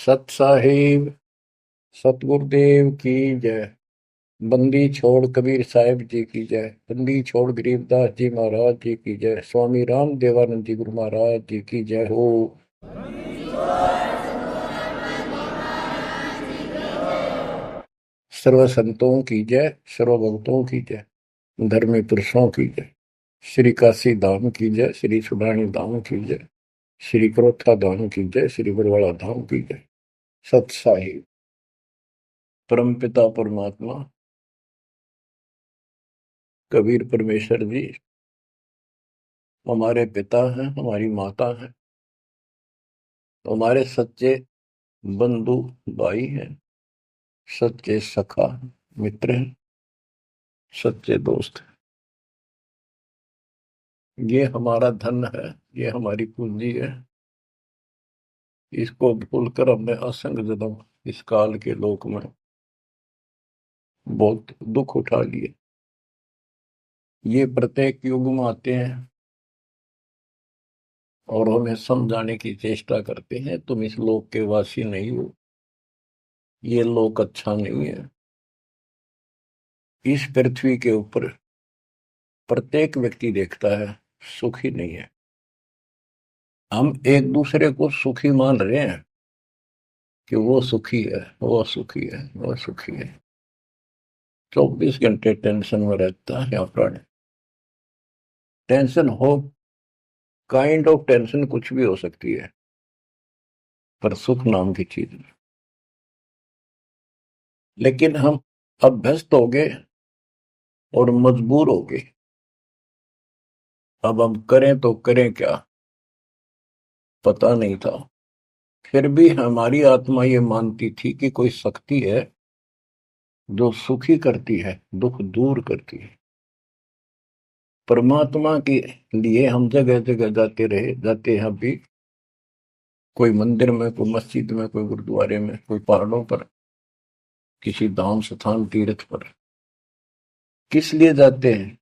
सत साहिब सतगुरुदेव की जय। बंदी छोड़ कबीर साहिब जी की जय। बंदी छोड़ गरीबदास जी महाराज जी की जय। स्वामी राम देवानंद जी गुरु महाराज जी की जय हो। सर्व संतों की जय, सर्व भक्तों की जय, धर्मी पुरुषों की जय। श्री काशी धाम की जय, श्री सुडानी धाम की जय, श्री क्रोथा धाम की जय, श्री बरवाड़ा धाम की जय। सत साहिब परमपिता परमात्मा कबीर परमेश्वर जी हमारे पिता हैं, हमारी माता हैं, हमारे सच्चे बंधु भाई हैं, सच्चे सखा मित्र हैं, सच्चे दोस्त हैं। ये हमारा धन है, ये हमारी पूंजी है। इसको भूलकर हमने असंग जन्म इस काल के लोक में बहुत दुख उठा लिए। ये प्रत्येक युग में आते हैं और हमें समझाने की चेष्टा करते हैं, तुम इस लोक के वासी नहीं हो, ये लोक अच्छा नहीं है। इस पृथ्वी के ऊपर प्रत्येक व्यक्ति देखता है सुखी नहीं है। हम एक दूसरे को सुखी मान रहे हैं कि वो सुखी है, वो सुखी है, वो सुखी है। 24 घंटे टेंशन में रहता है यहाँ प्राणी। टेंशन हो, काइंड ऑफ टेंशन कुछ भी हो सकती है, पर सुख नाम की चीज नहीं। लेकिन हम अभ्यस्त हो गए और मजबूर हो गए। अब हम करें तो करें क्या, पता नहीं था। फिर भी हमारी आत्मा ये मानती थी कि कोई शक्ति है जो सुखी करती है, दुख दूर करती है। परमात्मा के लिए हम जगह जगह जाते रहे, जाते हैं अभी। कोई मंदिर में, कोई मस्जिद में, कोई गुरुद्वारे में, कोई पहाड़ों पर, किसी धाम स्थान तीर्थ पर। किस लिए जाते हैं?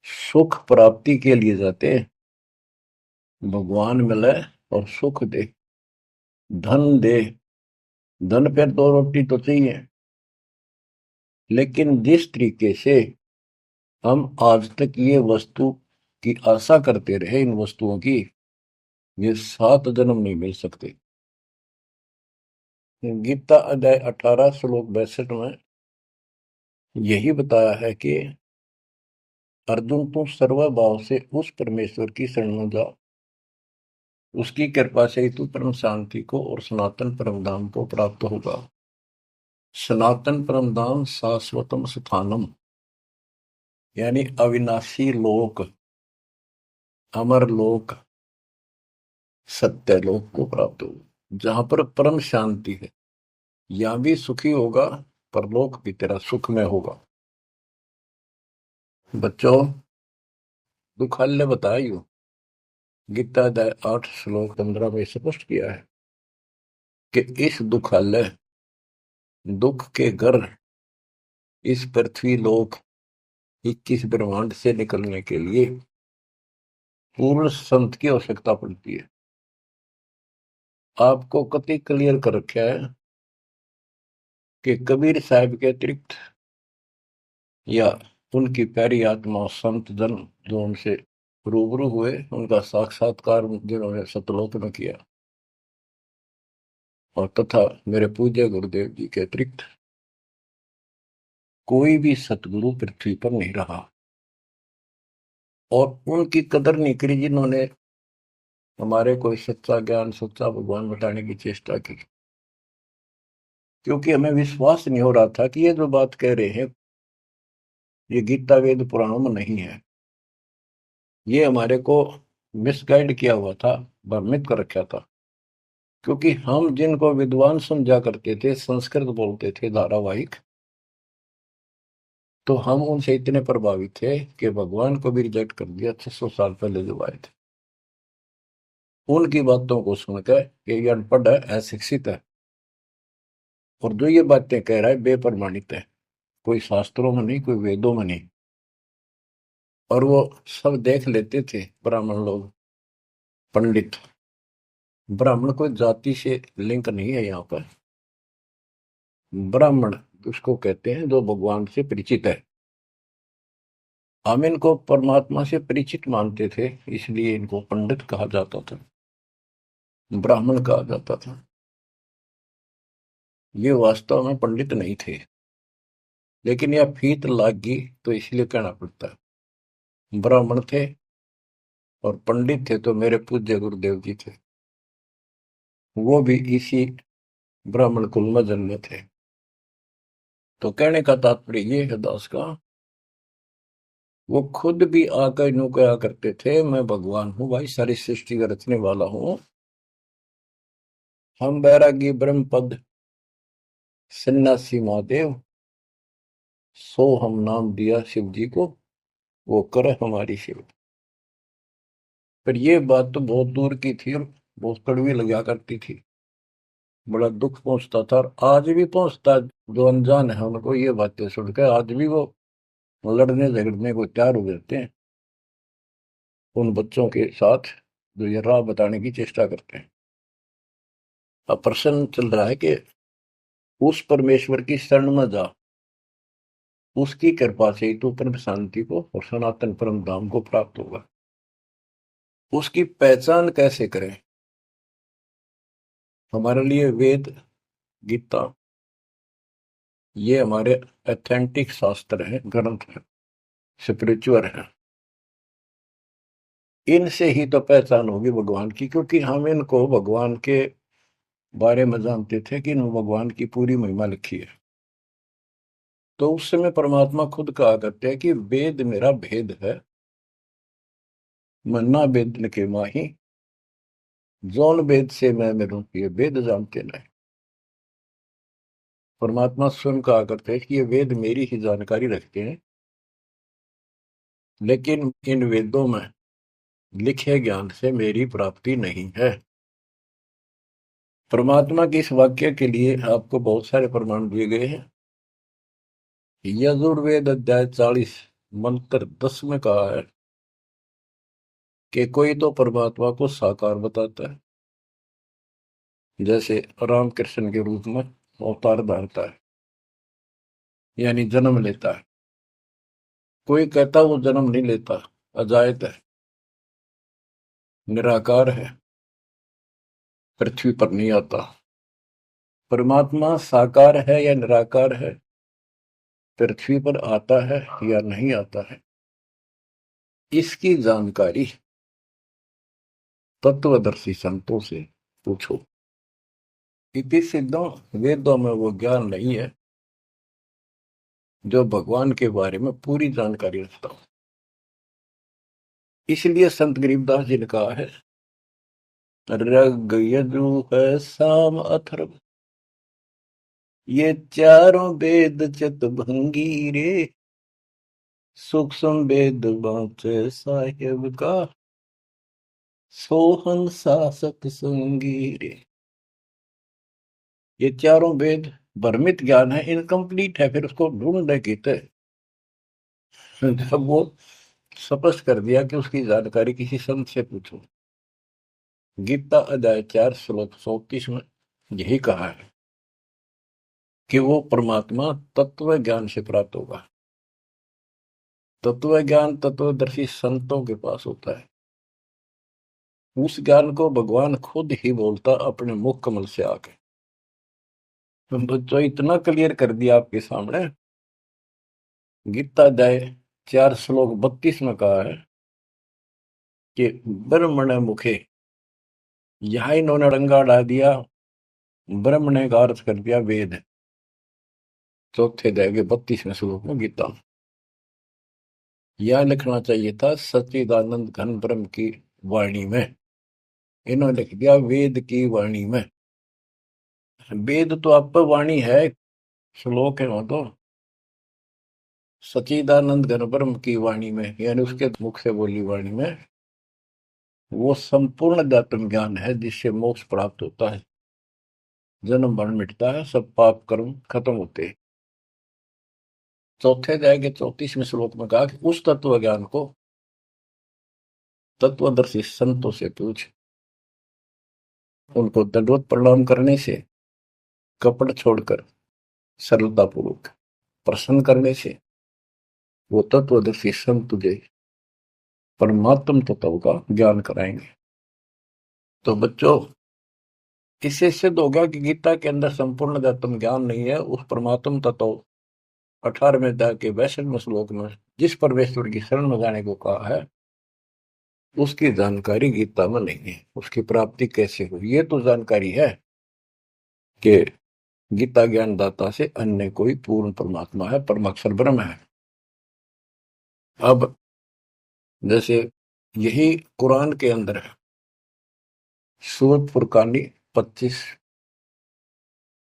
सुख प्राप्ति के लिए जाते हैं। भगवान मिले और सुख दे, धन दे। धन पे दो रोटी तो चाहिए, लेकिन जिस तरीके से हम आज तक ये वस्तु की आशा करते रहे, इन वस्तुओं की, ये 7 जन्म नहीं मिल सकते। गीता अध्याय 18 श्लोक 62 में यही बताया है कि अर्जुन तुम सर्वभाव से उस परमेश्वर की शरण में जाओ, उसकी कृपा से ही तू परम शांति को और सनातन परम धाम को प्राप्त होगा। सनातन परम धाम शाश्वतम स्थानम, यानी अविनाशी लोक, अमर लोक, सत्य लोक को प्राप्त होगा, जहां पर परम शांति है। यहां भी सुखी होगा, परलोक भी तेरा सुख में होगा। बच्चों, दुखालय बताइयो, गीता अध्याय 8 श्लोक 15 में स्पष्ट किया है कि इस दुखालय, दुख के घर, इस पृथ्वी लोक 21 ब्रह्मांड से निकलने के लिए पूर्ण संत की आवश्यकता पड़ती है। आपको कति क्लियर कर रखा है कि कबीर साहब के अतिरिक्त या उनकी प्यारी आत्मा संत जन जो उनसे रूबरू हुए, उनका साक्षात्कार जिन्होंने सतलोक में किया, और तथा मेरे पूज्य गुरुदेव जी के अतिरिक्त कोई भी सतगुरु पृथ्वी पर नहीं रहा। और उनकी कदर नहीं करी जिन्होंने हमारे कोई सच्चा ज्ञान, सच्चा भगवान बताने की चेष्टा की। क्योंकि हमें विश्वास नहीं हो रहा था कि ये जो बात कह रहे हैं ये गीता वेद पुराणों में नहीं है। ये हमारे को मिसगाइड किया हुआ था, भ्रमित कर रखा था। क्योंकि हम जिनको विद्वान समझा करते थे, संस्कृत बोलते थे धारावाहिक, तो हम उनसे इतने प्रभावित थे कि भगवान को भी रिजेक्ट कर दिया 600 साल पहले जो आए थे। उनकी बातों को सुनकर ये अनपढ़ है, अशिक्षित है, और जो ये बातें कह रहा है बेप्रमाणित है, कोई शास्त्रों में नहीं, कोई वेदों में नहीं। और वो सब देख लेते थे ब्राह्मण लोग, पंडित, ब्राह्मण कोई जाति से लिंक नहीं है यहाँ पर। ब्राह्मण उसको कहते हैं जो भगवान से परिचित है। हम इनको परमात्मा से परिचित मानते थे, इसलिए इनको पंडित कहा जाता था, ब्राह्मण कहा जाता था। ये वास्तव में पंडित नहीं थे, लेकिन यह फीत लाग गई तो इसलिए कहना पड़ता है। ब्राह्मण थे और पंडित थे तो मेरे पूज्य गुरुदेव जी थे, वो भी इसी ब्राह्मण कुल में जन्मे थे। तो कहने का तात्पर्य ये है दास का, वो खुद भी आकर यूं कहा करते थे, मैं भगवान हूं भाई, सारी सृष्टि का रचने वाला हूं। हम बैरागी ब्रह्म पद सन्यासी महादेव, सो हम नाम दिया शिव जी को, वो करे हमारी सेवा। पर ये बात तो बहुत दूर की थी और बहुत कड़वी लगा करती थी, बड़ा दुख पहुंचता था और आज भी पहुंचता है। जो अनजान है उनको ये बातें सुनकर आज भी वो लड़ने झगड़ने को तैयार हो जाते हैं उन बच्चों के साथ जो ये राह बताने की चेष्टा करते हैं। अब प्रश्न चल रहा है कि उस परमेश्वर की शरण में जा, उसकी कृपा से ही तू परम शांति को और सनातन परम धाम को प्राप्त होगा। उसकी पहचान कैसे करें? हमारे लिए वेद, गीता, ये हमारे ऑथेंटिक शास्त्र हैं, ग्रंथ हैं, स्पिरिचुअल हैं। इनसे ही तो पहचान होगी भगवान की, क्योंकि हम इनको भगवान के बारे में जानते थे कि इन्होंने भगवान की पूरी महिमा लिखी है। तो उस समय परमात्मा खुद कहा करते हैं कि वेद मेरा भेद है, मन्ना वेद के माही, जौन वेद से मैं मेरू ये वेद जानते नहीं। परमात्मा स्वयं कहा करते हैं कि ये वेद मेरी ही जानकारी रखते हैं, लेकिन इन वेदों में लिखे ज्ञान से मेरी प्राप्ति नहीं है। परमात्मा के इस वाक्य के लिए आपको बहुत सारे प्रमाण दिए गए हैं। यजुर्वेद अध्याय 40 मंत्र 10 में कहा है कि कोई तो परमात्मा को साकार बताता है, जैसे रामकृष्ण के रूप में अवतार धारता है, यानी जन्म लेता है। कोई कहता वो जन्म नहीं लेता, अजायत है, निराकार है, पृथ्वी पर नहीं आता। परमात्मा साकार है या निराकार है, पृथ्वी पर आता है या नहीं आता है, इसकी जानकारी तत्वदर्शी संतों से पूछो। इति सिद्धों, वेदों में वो ज्ञान नहीं है जो भगवान के बारे में पूरी जानकारी रखता हो। इसलिए संत गरीबदास जी ने कहा है, रग यजु है साम अथर्व, ये चारों वेद चतुर्भंगी रे, सूक्ष्म वेद बाँचे साहेब का, सोहन शासक संगी रे। ये चारों वेद भ्रमित ज्ञान है, इनकम्प्लीट है, फिर उसको ढूंढने की थे। जब वो स्पष्ट कर दिया कि उसकी जानकारी किसी संत से पूछो। गीता अध्याय 4 श्लोक 34 में यही कहा है कि वो परमात्मा तत्व ज्ञान से प्राप्त होगा। तत्व ज्ञान तत्वदर्शी संतों के पास होता है। उस ज्ञान को भगवान खुद ही बोलता अपने मुख कमल से आके। बच्चों इतना क्लियर कर दिया आपके सामने। गीता अध्याय 4 श्लोक 32 में कहा है कि ब्रह्मण मुखे, यहां इन्होंने रंगा डाल दिया, ब्रह्मण का अर्थ कर दिया वेद। चौथे अध्याय के 32वें श्लोक में गीता। यह लिखना चाहिए था सच्चिदानंद घन ब्रह्म की वाणी में, इन्होंने लिख दिया वेद की वाणी में। वेद तो आप वाणी है, श्लोक है वो तो। सच्चिदानंद घन ब्रह्म की वाणी में, यानी उसके मुख से बोली वाणी में, वो संपूर्ण अध्यात्म ज्ञान है जिससे मोक्ष प्राप्त होता है, जन्म मरण मिटता है, सब पाप कर्म खत्म होते हैं। चौथे अध्याय के 34वें श्लोक में कहा कि उस तत्व ज्ञान को तत्वदर्शी संतों से पूछ। उनको दंडवत प्रणाम करने से, कपट छोड़कर सरलतापूर्वक प्रसन्न करने से वो तत्वदर्शी संत तुझे परमात्म तत्व का ज्ञान कराएंगे। तो बच्चों, इससे सिद्ध होगा कि गीता के अंदर संपूर्ण आत्म ज्ञान नहीं है। उस परमात्म तत्व 18वें अध्याय के 62वें श्लोक में जिस परमेश्वर की शरण में जाने को कहा है, उसकी जानकारी गीता में नहीं है। उसकी प्राप्ति कैसे हुई, ये तो जानकारी है कि गीता ज्ञान दाता से अन्य कोई पूर्ण परमात्मा है, परमाक्षर ब्रह्म है। अब जैसे यही कुरान के अंदर है, सूरत फुरकानी 25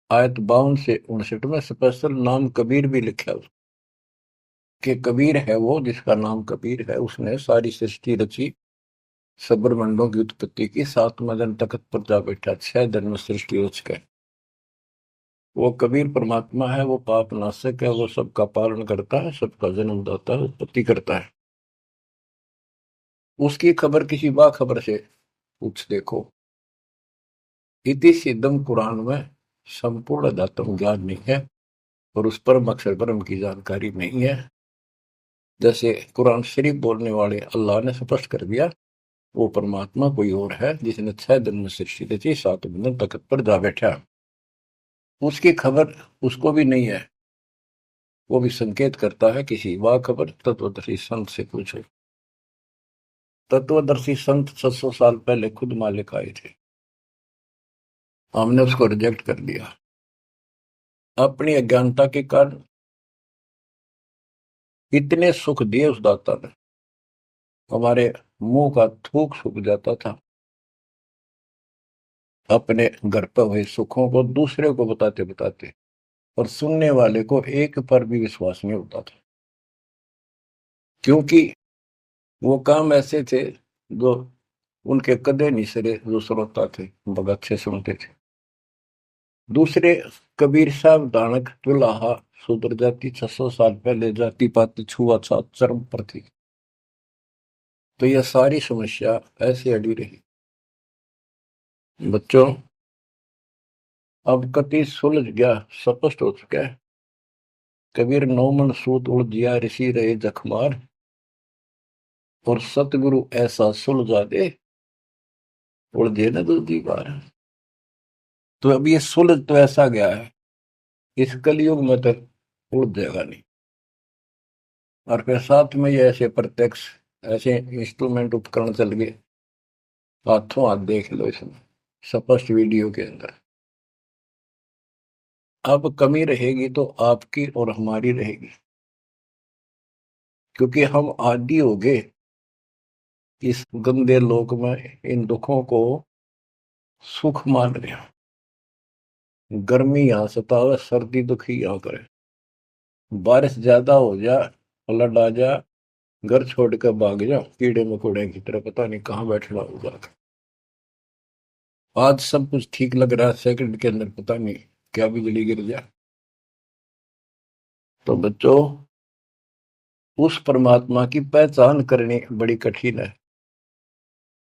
आयत 52 से 59 में स्पेशल नाम कबीर भी लिखा है कि कबीर है वो जिसका नाम कबीर है, उसने सारी सृष्टि रची, सब ब्रह्मांडों की उत्पत्ति की, 7वें दिन तख्त पर जा बैठा, 6 दिन में सृष्टि रच गए। वो कबीर परमात्मा है, वो पाप नाशक है, वो सबका पालन करता है, सबका जन्म दाता है, उत्पत्ति करता है। उसकी खबर किसी बाखबर से पूछ देखो। इति सिद्धम कुरान में संपूर्ण दातम ज्ञान नहीं है और उस परम अक्षर ब्रह्म की जानकारी नहीं है। जैसे कुरान शरीफ बोलने वाले अल्लाह ने स्पष्ट कर दिया, वो परमात्मा कोई और है जिसने 6 दिन में सृष्टि रची, 7वें दिन तख्त पर जा बैठा। उसकी खबर उसको भी नहीं है। वो भी संकेत करता है किसी बाखबर तत्वदर्शी संत से पूछो। तत्वदर्शी संत 700 साल पहले खुद मालिक आए थे, हमने उसको रिजेक्ट कर दिया अपनी अज्ञानता के कारण। इतने सुख दिए उस दाता ने, हमारे मुंह का थूक सूख जाता था। अपने घर पर हुए सुखों को दूसरे को बताते बताते, और सुनने वाले को एक पर भी विश्वास नहीं होता था, क्योंकि वो काम ऐसे थे जो उनके कदे नहीं सरे, जो श्रोता थे भगत से सुनते थे। दूसरे कबीर साहब दानक तुलाहा शूद्र जाति 600 साल पहले जाति पाति छुआछूत चरम पर थी। तो यह सारी समस्या ऐसे अड़ी रही। बच्चों, अब कति सुलझ गया, स्पष्ट हो चुका है। कबीर 9 मन सूत उलझिया ऋषि रहे जखमार, और सतगुरु ऐसा सुलझा दे उलझे न दूसरी बार। तो अब ये सुलझ तो ऐसा गया है, इस कलयुग में तो उलझ जाएगा नहीं। और फिर साथ में ये ऐसे प्रत्यक्ष ऐसे इंस्ट्रूमेंट उपकरण चल गए, हाथों हाथ देख लो इसमें स्पष्ट वीडियो के अंदर। अब कमी रहेगी तो आपकी और हमारी रहेगी, क्योंकि हम आदी हो गए इस गंदे लोक में इन दुखों को सुख मान रहे हैं। गर्मी यहाँ सतावे, सर्दी दुखी यहाँ करे, बारिश ज्यादा हो जा, फ्लड आ जा, घर छोड़ कर भाग जा कीड़े मकोड़े की तरह, पता नहीं कहाँ बैठना होगा। आज सब कुछ ठीक लग रहा है, सेकंड के अंदर पता नहीं क्या बिजली गिर जाए। तो बच्चों, उस परमात्मा की पहचान करनी बड़ी कठिन है,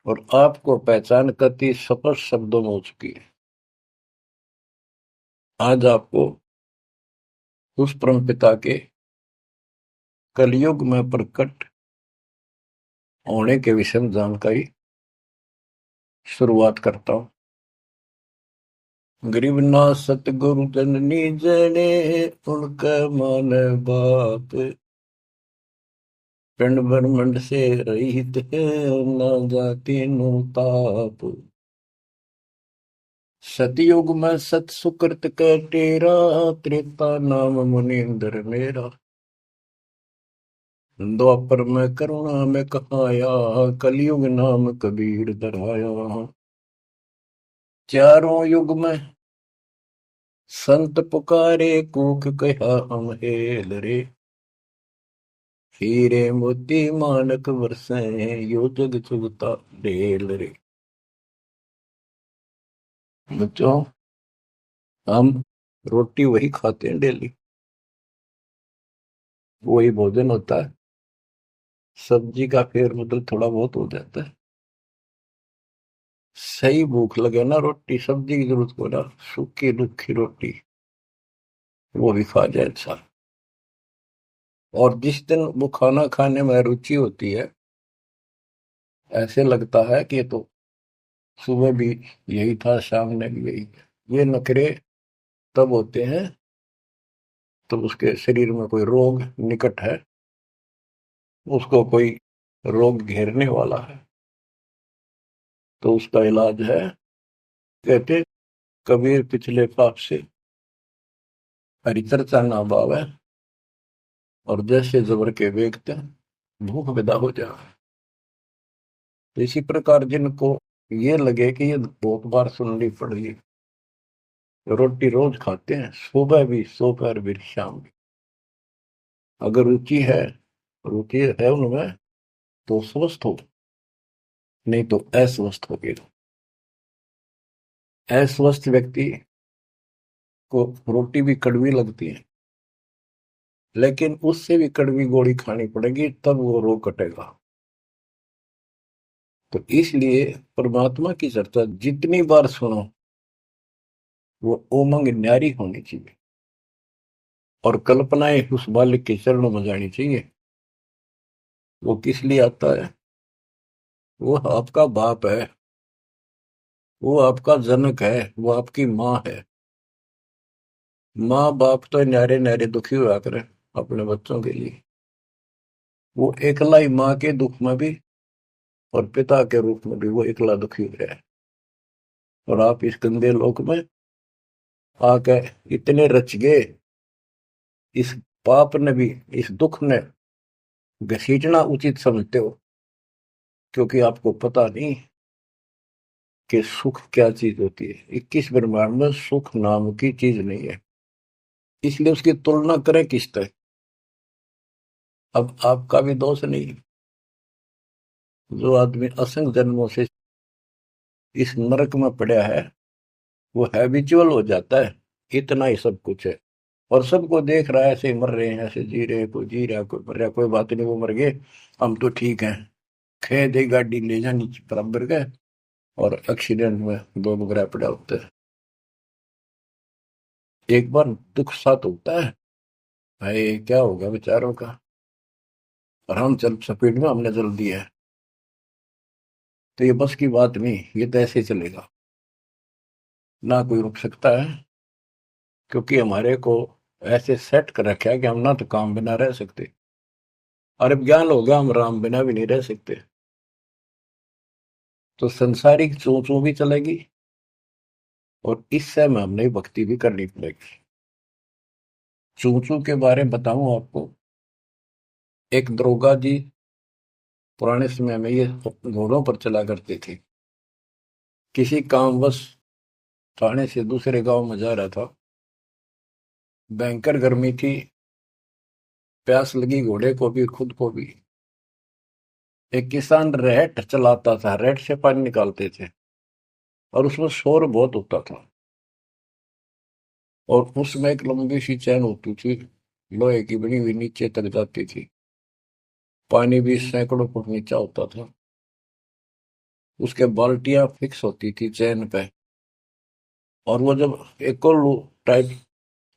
और आपको पहचान करती स्पष्ट शब्दों में हो चुकी है। आज आपको उस परम पिता के कलयुग में प्रकट होने के विषय में जानकारी शुरुआत करता हूं। गरीब ना सतगुरु जननी जने, उनका मान बाप, पिंड ब्रह्मंड से रहित है, ना जाति नु ताप। सतयुग में सत सुकृत का तेरा, त्रेता नाम मुनींद्र मेरा। द्वापर में करुणा में कहाया, कलयुग नाम कबीर धराया। चारों युग में संत पुकारे, कूक कहा हम हेल रे। हीरे मोती मानक वर्षे, यो जग चुगता ढेल रे। बच्चों, हम रोटी वही खाते हैं डेली, वही भोजन होता है, सब्जी का फेर बदल थोड़ा बहुत हो जाता है। सही भूख लगे ना, रोटी सब्जी की जरूरत को ना, सूखी रुखी रोटी वो भी खा जाए इंसान। और जिस दिन वो खाना खाने में रुचि होती है, ऐसे लगता है कि ये तो सुबह भी यही था, शाम ने भी यही है। ये नखरे तब होते हैं तब उसके शरीर में कोई रोग निकट है, उसको कोई रोग घेरने वाला है। तो उसका इलाज है, कहते कबीर पिछले पाप से हरि चर्चा ना बावे, और जैसे जबर के वेगते भूख विदा हो जाए। तो इसी प्रकार जिनको ये लगे कि ये बहुत बार सुननी पड़ेगी, रोटी रोज खाते हैं, सुबह भी दोपहर भी शाम भी, अगर रुचि है उनमें, तो स्वस्थ हो, नहीं तो अस्वस्थ हो गए। अस्वस्थ व्यक्ति को रोटी भी कड़वी लगती है, लेकिन उससे भी कड़वी गोली खानी पड़ेगी, तब वो रोग कटेगा। तो इसलिए परमात्मा की चर्चा जितनी बार सुनो, वो उमंग न्यारी होनी चाहिए, और कल्पनाएं उस बालक के चरणों में जानी चाहिए। वो किस लिए आता है? वो आपका बाप है, वो आपका जनक है, वो आपकी माँ है। माँ बाप तो न्यारे न्यारे दुखी हुआ करे अपने बच्चों के लिए। वो एकला ही माँ के दुख में भी और पिता के रूप में भी वो एकला दुखी हो रहा है। और आप इस गंदे लोक में आके इतने रच गए, इस पाप ने भी, इस दुख ने घसीटना उचित समझते हो, क्योंकि आपको पता नहीं कि सुख क्या चीज होती है। 21 ब्रह्मांड में सुख नाम की चीज नहीं है, इसलिए उसकी तुलना करें किससे? अब आपका भी दोष नहीं। जो आदमी असंख्य जन्मों से इस नरक में पड़ा है, वो हैबिचुअल हो जाता है, इतना ही सब कुछ है। और सबको देख रहा है, ऐसे मर रहे हैं, ऐसे जी रहे हैं, कोई जी रहा, कोई मर रहा, कोई बात नहीं, वो मर गए, हम तो ठीक हैं। खे दे गाड़ी ले जानी बराबर का, और एक्सीडेंट में दो बगैर पड़ा होता है। एक बार दुख साथ होता है, भाई क्या होगा बेचारों का, और हम चल स्पीड में हमने चल दिया है, तो ये बस की बात नहीं, ये तो ऐसे चलेगा, ना कोई रुक सकता है। क्योंकि हमारे को ऐसे सेट कर रखा है कि हम ना तो काम बिना रह सकते, और अब ज्ञान हो गया हम राम बिना भी नहीं रह सकते। तो संसारिक चू चू भी चलेगी, और इस समय हमने भक्ति भी करनी पड़ेगी। चू चू के बारे में बताऊं आपको, एक दरोगा जी पुराने समय में ये घोड़ों पर चला करते थे। किसी कामवश थाने से दूसरे गांव में जा रहा था, भयंकर गर्मी थी, प्यास लगी घोड़े को भी खुद को भी। एक किसान रहट चलाता था, रहट से पानी निकालते थे, और उसमें शोर बहुत होता था। और उसमें एक लंबी सी चैन होती थी, लोहे की बनी हुई, नीचे तक जाती थी। पानी भी सैकड़ों फुट नीचा होता था। उसके बाल्टियां फिक्स होती थी चैन पे, और वो जब एक और टाइप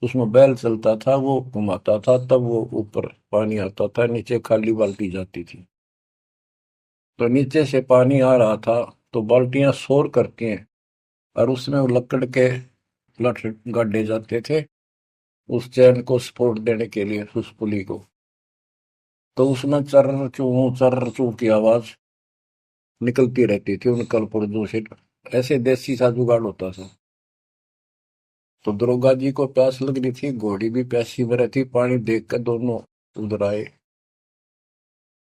उसमें बैल चलता था, वो घुमाता था, तब वो ऊपर पानी आता था, नीचे खाली बाल्टी जाती थी। तो नीचे से पानी आ रहा था, तो बाल्टियां शोर करती हैं, और उसमें वो लकड़ के लठ गाड़े जाते थे उस चैन को सपोर्ट देने के लिए, उस पुली को। तो उसमें चर्र चू की आवाज निकलती रहती थी उन कलपुर्जों से। ऐसे देसी सा जुगाड़ होता था। तो दरोगा जी को प्यास लग रही थी, घोड़ी भी प्यासी में रहती, पानी देख कर दोनों उधर आए।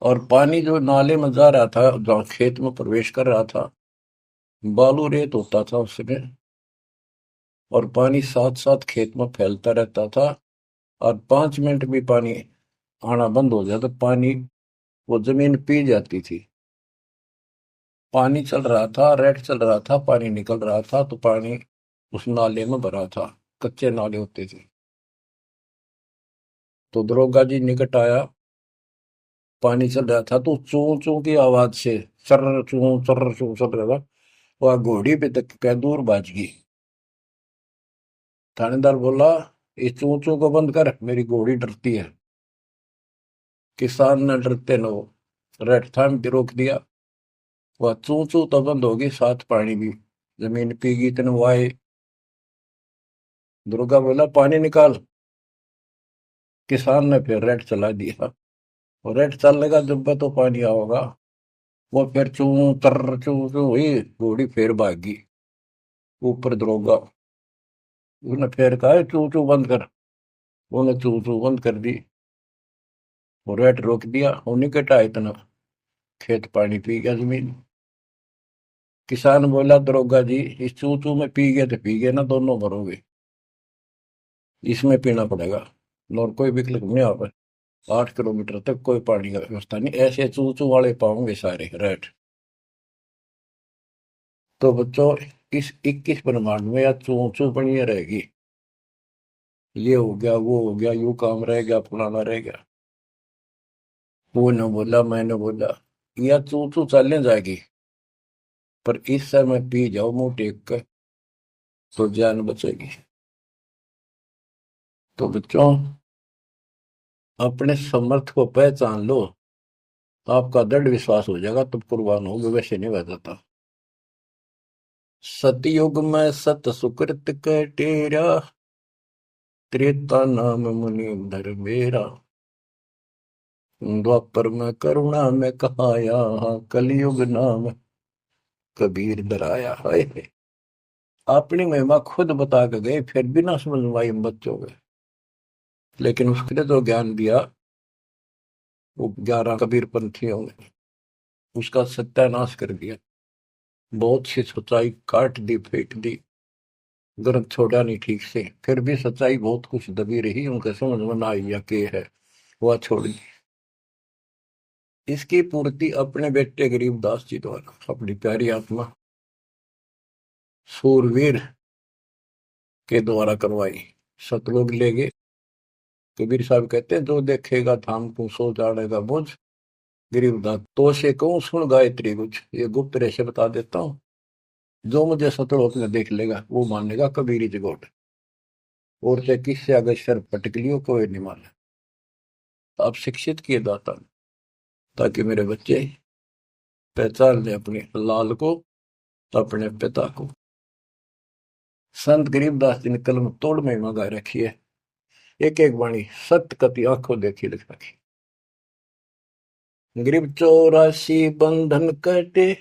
और पानी जो नाले में जा रहा था, जहाँ खेत में प्रवेश कर रहा था, बालू रेत होता था उसमें, और पानी साथ साथ खेत में फैलता रहता था। और 5 मिनट भी पानी आना बंद हो जाए तो पानी, वो जमीन पी जाती थी। पानी चल रहा था, रेड चल रहा था, पानी निकल रहा था, तो पानी उस नाले में भरा था, कच्चे नाले होते थे। तो दरोगा जी निकट आया, पानी चल रहा था, तो चू चू की आवाज से चर्र चू चल रहा था। वह घोड़ी पे तक कै दूर भाज गई। थानेदार बोला, इस चू चू को बंद कर, मेरी घोड़ी डरती है। किसान ने डरते न रेड थाम के रोक दिया। वह चू चू तो बंद होगी, साथ पानी भी। जमीन पीगी तेन वाए। दुर्गा बोला, पानी निकाल। किसान ने फिर रेड चला दिया। और रेड चलने का जब तो पानी आओगा। वो फिर चू तर चू चू हुई, घोड़ी फिर भागी। ऊपर दरोगा, उसने फिर कहा, चू चू बंद कर। उन्हें चू चू बंद कर दी। और रेड रोक दिया। उन्हीं के टा इतना खेत पानी पी गया जमीन। किसान बोला, दरोगा जी, इस चू चू में पी गए तो पी गए ना, दोनों मरोगे। इसमें पीना पड़ेगा। और कोई विकल्प नहीं आ पाए। 8 किलोमीटर तक कोई पानी का व्यवस्था नहीं, ऐसे चू चू वाले पाओगे सारे रेड। तो बच्चों, इस 21 ब्रह्मांड में या चू चू बनी रहेगी। ये हो गया, वो हो गया, यू काम रह गया, फलाना रह गया। वो न बोला, मैंने बोला, या चू चू चलने जाएगी। पर इस समय पी जाओ मुंह टेक कर, तो जान बचेगी। तो बच्चों, अपने समर्थ को पहचान लो, आपका दृढ़ विश्वास हो जाएगा, तब कुर्बान होगे, वैसे नहीं बह जाता। सतयुग में सत सुकृत के टेरा, त्रेता नाम मुनि धर मेरा। द्वापर में करुणा में कहाया, कलयुग नाम कबीर धराया। है अपनी महिमा खुद बता के गए, फिर भी ना समझ में आई हम बच्चों के। लेकिन उसने जो ज्ञान दिया, वो 11 कबीर पंथियों ने उसका सत्यानाश कर दिया। बहुत सी सच्चाई काट दी, फेंक दी। ग्रंथ छोड़ा नहीं ठीक से, फिर भी सच्चाई बहुत कुछ दबी रही, उनके समझ में ना आई या के है, वह छोड़ दी। इसकी पूर्ति अपने बेटे गरीबदास जी द्वारा, अपनी प्यारी आत्मा सूरवीर के द्वारा करवाई। सतलोक ले गए। कबीर साहब कहते हैं, जो देखेगा धाम को सो जानेगा बुझ। गरीबदास, तो से कहूं सुन गायत्री कुछ, ये गुप्त रहस्य बता देता हूँ। जो मुझे सतलोक में देख लेगा, वो मानेगा कबीरी जगोट। और चाहे किससे अगर सर पटक लियो, कोई नहीं माने। आप शिक्षित किए दाता, ताकि मेरे बच्चे पहचान ले अपने लाल को, अपने पिता को। संत गरीबदास जी ने कलम तोड़ में मंगा रखी है। एक एक वाणी सत्य कति आंखों देखी लिख रखी। गरीब 84 बंधन कटे,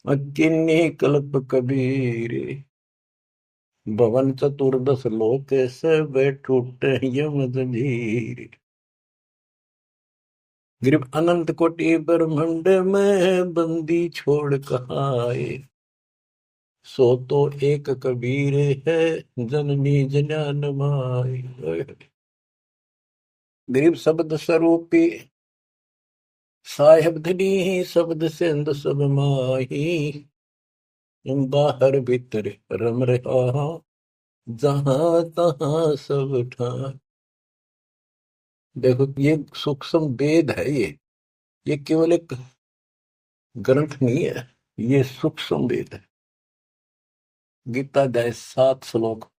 किन्नी कल्प कबीर। भवन चतुर्दश लोक सब टूटे यम जंजीर। गरीब अनंत कोटि ब्रह्मांड में बंदी छोड़ कहाए। सो तो एक कबीर है, जननी जनान माई। गरीब शब्द स्वरूपी साहेब धनी, शब्द सिंध सब माही। बाहर भीतर रम रहा, जहां तहां सब ठाई। देखो, ये सूक्ष्म वेद है। ये केवल एक ग्रंथ नहीं है, ये सूक्ष्म वेद है। गीता अध्याय 7 श्लोक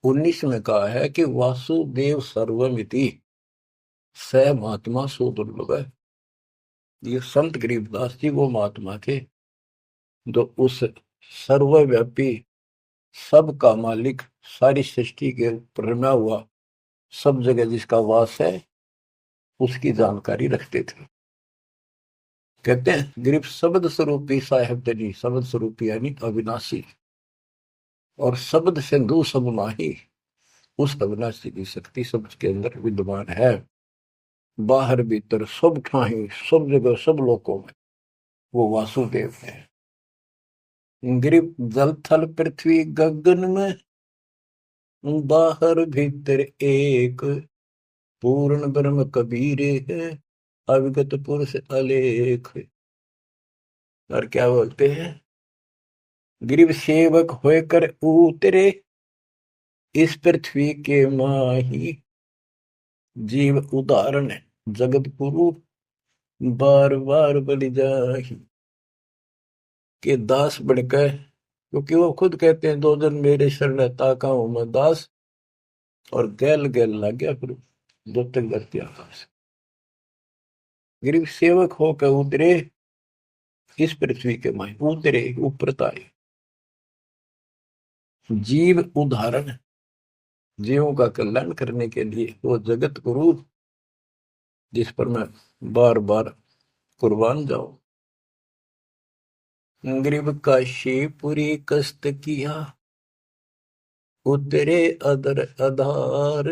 19 में कहा है कि वासुदेव सर्वमिति, स महात्मा सो दुर्लभ है। ये संत गरीबदास जी वो महात्मा थे, जो उस सर्वव्यापी, सबका मालिक, सारी सृष्टि के ऊपर रमा हुआ, सब जगह जिसका वास है, उसकी जानकारी रखते थे। कहते हैं, गरीब शब्द स्वरूपी साहेब तनी, शब्द स्वरूपी यानी अविनाशी, और शब्द सिंधु सब माही। उस अविनाशी की शक्ति शब्द के अंदर विद्यमान है। बाहर भीतर सब ठाही, सब जगह, सब लोकों में वो वासुदेव है। गरीब जल थल पृथ्वी गगन में, बाहर भीतर एक, पूर्ण ब्रह्म कबीर है, अविगत पुरुष अलेख। और क्या बोलते हैं, गरीब सेवक होकर उतरे, इस पृथ्वी के माही। जीव उदाहरण है, जगत गुरु बार बार बलि जाही। कि दास बनकर, क्योंकि वो खुद कहते हैं 2 दिन मेरे शरण ताका हूं मैं दास, और गैल गैल लग गया फिर जब तक धरती आकाश। गरीब सेवक होकर उतरे इस पृथ्वी के माए, उतरे ऊपर तारे। जीव उदाहरण, जीवों का कल्याण करने के लिए वो जगत गुरु जिस पर मैं बार बार कुर्बान जाऊं। गरीब काशी पूरी कष्ट किया, उतरे अदर अधार,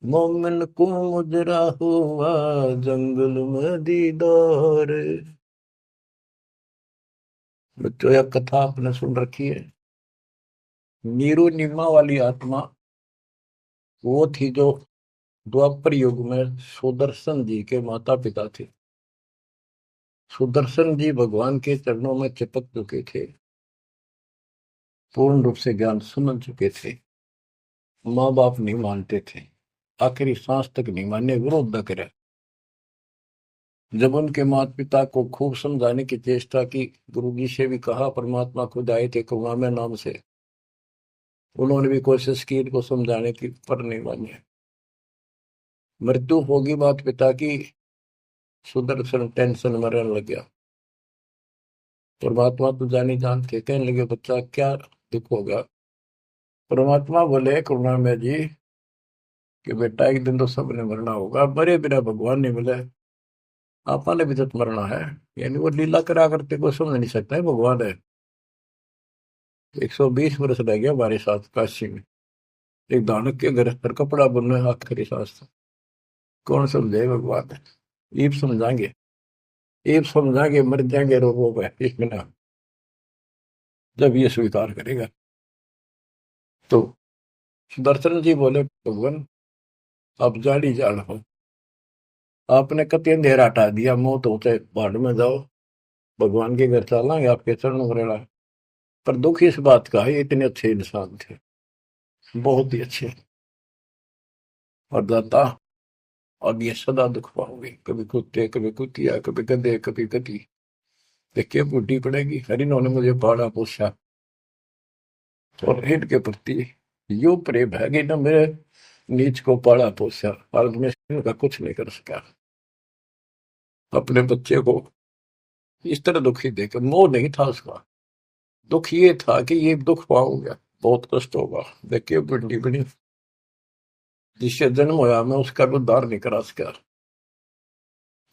मोमिन को मुजरा हुआ जंगल में दीदार। बच्चों यह कथा आपने सुन रखी है। नीरू नीमा वाली आत्मा वो थी जो द्वापर युग में सुदर्शन जी के माता पिता थे। सुदर्शन जी भगवान के चरणों में चिपक चुके थे, पूर्ण रूप से ज्ञान समझ चुके थे। माँ बाप नहीं मानते थे, आखिरी सांस तक नहीं माने, विरोध न करे। जब उनके माता पिता को खूब समझाने की चेष्टा की, गुरु जी से भी कहा, परमात्मा खुद आए थे करुणामय नाम से, उन्होंने भी कोशिश की इनको समझाने की, पर नहीं माने। मृत्यु होगी माता पिता की, सुदर्शन टेंशन में रहने लग गया। परमात्मा तो जानी जानते, कहने लगे बच्चा क्या दुख होगा। परमात्मा बोले करुणामय जी कि बेटा एक दिन तो सबने मरना होगा, मरे बिना भगवान नहीं मिले, आपने भी तो मरना है। यानी वो लीला करा करते को समझ नहीं सकता है भगवान है। 120 वर्ष रह गया हमारे साथ काशी में, एक दानक के घर पर कपड़ा बुनना है आखिरी सांस तक। कौन समझे भगवान है। ईब समझाएंगे, ईब समझाएंगे, मर जाएंगे रोगों में एक बिना, जब ये स्वीकार करेगा। तो सुदर्शन जी बोले भगवान आप जाड़ी जान हो, आपने कति अंधेरा हटा दिया, मौत होते भाड़ में जाओ, भगवान के घर चलेंगे, आपके चरणों में रहना। पर दुख इस बात का है, इतने अच्छे इंसान थे, बहुत ही अच्छे, और दाता अब ये सदा दुख पाओगे, कभी कुत्ते कभी कुतिया, कभी गधे कभी गधी, देखिए बूढ़ी पड़ेगी। हरि ने मुझे पाला पोसा, और इनके प्रति यो प्रेम है कि न मेरे नीच को पाला पोसा, और मैं इनका कुछ नहीं कर सका। अपने बच्चे को इस तरह दुखी देकर, मोह नहीं था उसका, दुख ये था कि ये दुख पाऊंगा, बहुत कष्ट होगा। देखिए बूढ़ी बड़ी, जिससे जन्म होया मैं उसका भी उद्धार नहीं करा सका।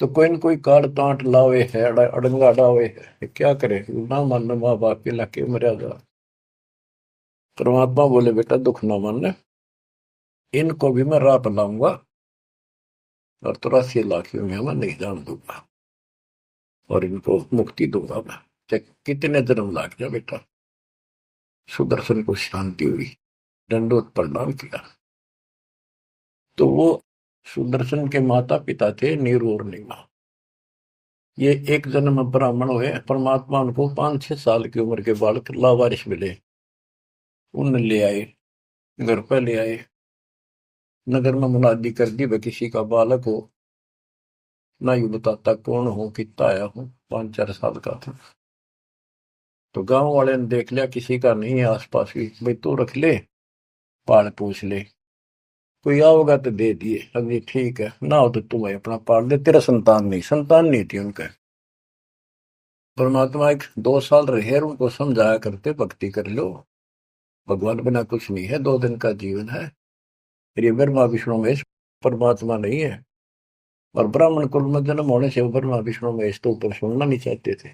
तो कोई न कोई काट तांट लावे है, अड़ंगा डावे है, क्या करे, ना मान माँ बाप के लाके मर्यादा। परमात्मा बोले बेटा दुख ना मान, इनको भी मैं राह लाऊंगा, और 83 लाख में मैं नहीं जान दूंगा, और इनको मुक्ति दूंगा मैं, चाहे कितने जन्म लाग जाए बेटा। सुदर्शन को शांति हुई, दंडोत प्रणाम किया। तो वो सुदर्शन के माता पिता थे नीरू और नीमा। ये एक जन्म ब्राह्मण हुए, परमात्मा उनको 5-6 साल की उम्र के बालक लावारिश मिले, उन ले आए, घर पर ले आए, नगर में मुनादी कर दी, वह किसी का बालक हो, ना यू बताता कौन हो, कितना आया हूं, 5-4 साल का था। तो गांव वाले ने देख लिया किसी का नहीं है आसपास भी, भाई तू रख ले, पाल पूछ ले, कोई आओगा तो दे दिए, अभी ठीक है, ना हो तो तुम्हें अपना पाल दे, तेरा संतान नहीं, संतान नहीं थी उनका। परमात्मा एक 2 साल रहे, उनको समझाया करते भक्ति कर लो, भगवान बिना कुछ नहीं है, 2 दिन का जीवन है, ये ब्रह्मा विष्णु महेश परमात्मा नहीं है। और ब्राह्मण कुल में जन्म होने से ब्रह्मा विष्णु महेश तो ऊपर सुनना नहीं चाहते थे।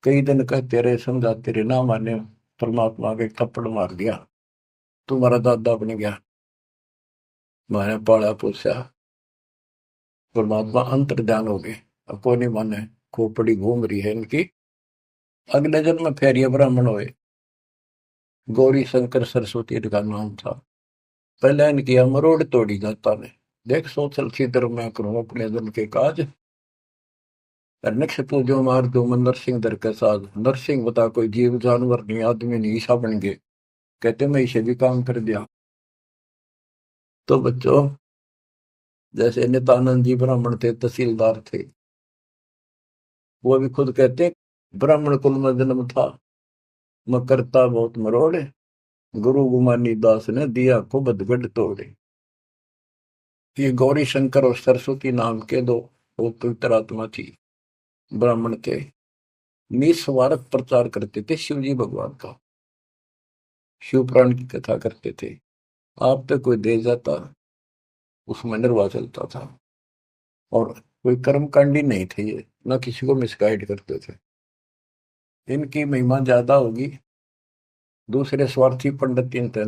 कई दिन कहते रहे, समझाते रहे, ना माने, परमात्मा के थप्पड़ मार दिया, तुम्हारा दादा बन गया, मैंने पाला पोसा। परमात्मा अंतर ध्यान हो गए, अब कोई नहीं माने, खोपड़ी घूम रही है इनकी। अगले जन्म में फिर ये ब्राह्मण हुए, गौरी शंकर सरस्वती इनका नाम था। पहले इनकी मरोड़ तोड़ी जाता ने, देख सोचल छिद्र मैं करूं अपने जन के काज, नक्ष पूजो मार दो मन नरसिंह दर के साथ। नरसिंह बता कोई जीव जानवर नहीं, आदमी नहीं, ईसा बन गए, कहते मैं इसे भी काम कर दिया। तो बच्चों जैसे नित्यानंद जी ब्राह्मण थे, तहसीलदार थे, वो भी खुद कहते ब्राह्मण कुल में जन्म था, मैं करता बहुत मरोड़े, गुरु गुमानी दास ने दिया को बदगढ़ तोड़े। ये गौरी शंकर और सरस्वती नाम के दो पवित्र आत्मा थी, ब्राह्मण थे, निस्वार्थ प्रचार करते थे शिव जी भगवान का, शिव पुराण की कथा करते थे। आप पे कोई दे जाता, उसमें निर्वाह चलता था, और कोई कर्मकांडी नहीं थे ये, न किसी को मिसगाइड करते थे। इनकी महिमा ज्यादा होगी, दूसरे स्वार्थी पंडित इनसे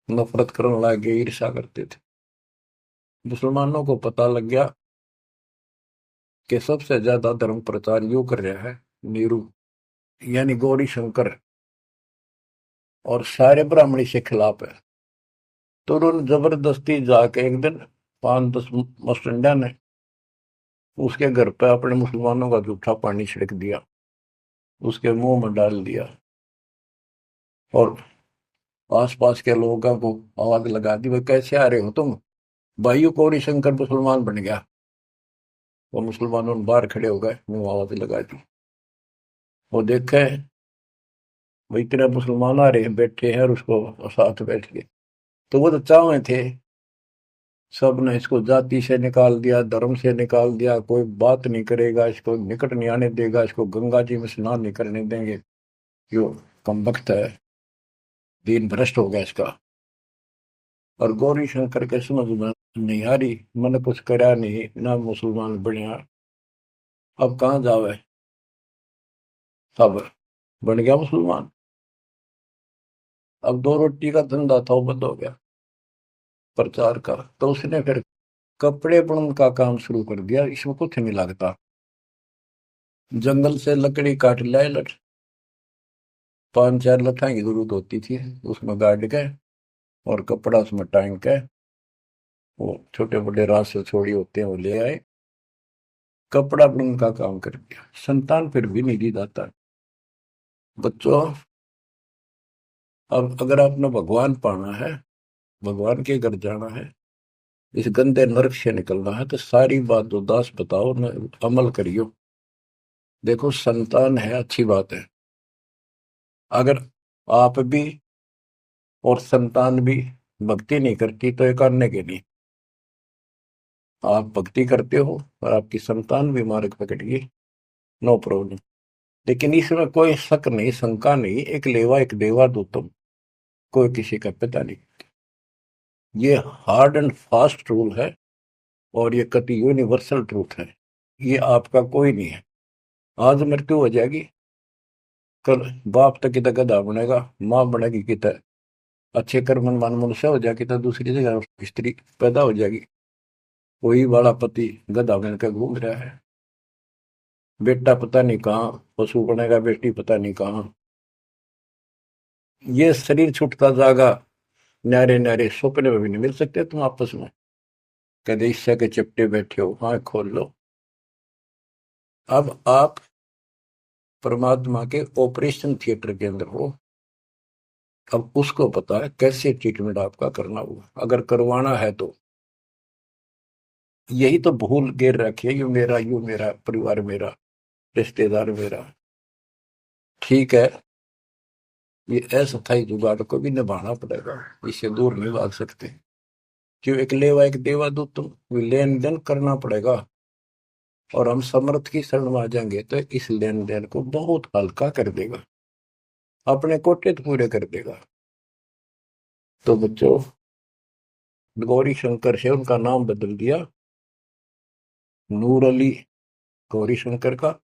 नफरत करने लगे, ईर्षा करते थे। मुसलमानों को पता लग गया कि सबसे ज्यादा धर्म प्रचार यू कर रहा है नीरू, यानी गौरी शंकर, और सारे ब्राह्मणी से खिलाफ है। तो उन्होंने जबरदस्ती जाके एक दिन 5-10 मस्टंडा ने उसके घर पे अपने मुसलमानों का जूठा पानी छिड़क दिया, उसके मुंह में डाल दिया, और आसपास के लोगों को आवाज लगा दी, भाई कैसे आ रहे हो तुम, भाइयों गौरी शंकर मुसलमान बन गया। वो मुसलमानों ने बाहर खड़े हो गए, मुंह आवाज लगा दी। वो देखे भाई तेरा मुसलमान आ रहे हैं, बैठे हैं, और उसको साथ बैठ के, तो वो तो चावे थे, सब ने इसको जाति से निकाल दिया, धर्म से निकाल दिया, कोई बात नहीं करेगा, इसको निकट नहीं आने देगा, इसको गंगा जी में स्नान नहीं करने देंगे, यो कमबख्त है, दीन भ्रष्ट हो गया इसका। और गौरी शंकर के समझ में नहीं आ रही, मैंने कुछ करा नहीं ना, मुसलमान बनया, अब कहाँ जावे, अब बन गया मुसलमान। अब 2 रोटी का धंधा था, वो बंद हो गया प्रचार का, तो उसने फिर कपड़े बुनने का काम शुरू कर दिया। इसमें कुछ नहीं लगता, जंगल से लकड़ी काट लाए, 5-4 लठाई की जरूरत होती थी, उसमें गाड़ के और कपड़ा उसमें टांग के, वो छोटे बड़े रास से छोड़ी होते हैं वो ले आए, कपड़ा बुनने का काम कर दिया। संतान फिर भी नहीं दी जाता। बच्चों, अब अगर आपने भगवान पाना है, भगवान के घर जाना है, इस गंदे नरक से निकलना है, तो सारी बात उदास बताओ न, अमल करियो। देखो संतान है अच्छी बात है, अगर आप भी और संतान भी भक्ति नहीं करती तो ये करने के नहीं, आप भक्ति करते हो और आपकी संतान भी मार्ग पकड़ गई, नो प्रॉब्लम। लेकिन इसमें कोई शक नहीं, शंका नहीं, एक लेवा एक देवा दो तुम, कोई किसी का पिता नहीं। ये हार्ड एंड फास्ट रूल है, और ये कति यूनिवर्सल ट्रूथ है। ये आपका कोई नहीं है, आज मृत्यु हो जाएगी, कल बाप तक कितना गधा बनेगा, माँ बनेगी कितना अच्छे कर्म मान मनुष्य हो जाएगी, तो दूसरी जगह स्त्री पैदा हो जाएगी, वही वाला पति गधा बनकर घूम रहा है, बेटा पता नहीं कहाँ पशु बनेगा, बेटी पता नहीं कहाँ। ये शरीर छूटता जागा, न्यारे न्यारे सपने में भी नहीं मिल सकते तुम आपस में, कहते ईर्ष्या के चिपटे बैठे हो, हाँ खोल लो। अब आप परमात्मा के ऑपरेशन थिएटर के अंदर हो, अब उसको पता है कैसे ट्रीटमेंट आपका करना होगा, अगर करवाना है तो। यही तो भूल गिर रखी है, यू मेरा परिवार मेरा, रिश्तेदार मेरा। ठीक है, ये अस्थायी जुगाड़ को भी निभाना पड़ेगा, इससे दूर नहीं भाग सकते। क्यों, एक लेवा एक देवा दूत, तो लेन देन करना पड़ेगा, और हम समर्थ की शरण में आ जाएंगे तो इस लेन देन को बहुत हल्का कर देगा, अपने कोटे तो पूरे कर देगा। तो बच्चों, गौरी शंकर से उनका नाम बदल दिया, नूर अली गौरी शंकर का,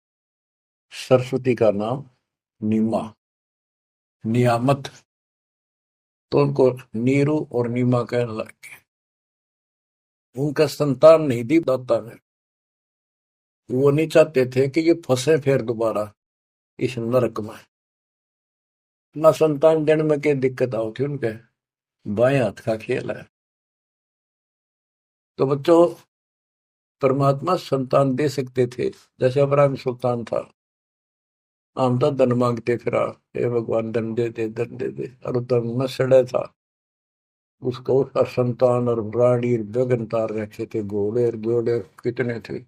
सरस्वती का नाम नीमा, नियामत, तो उनको नीरू और नीमा कहने लगे। उनका संतान नहीं दी दाता ने, वो नहीं चाहते थे कि ये फंसे फिर दोबारा इस नरक में। ना संतान देने में क्या दिक्कत आओ थी उनके, बाएं हाथ का खेल है। तो बच्चों, परमात्मा संतान दे सकते थे, जैसे अब्राहम सुल्तान था, हम तो धन मांगते फिरा, हे भगवान धन दे दे धन दे दे, और धन में सड़े था, उसको उसका संतान और रानी गगन तार रखे थे, घोड़े और घोड़े कितने थे,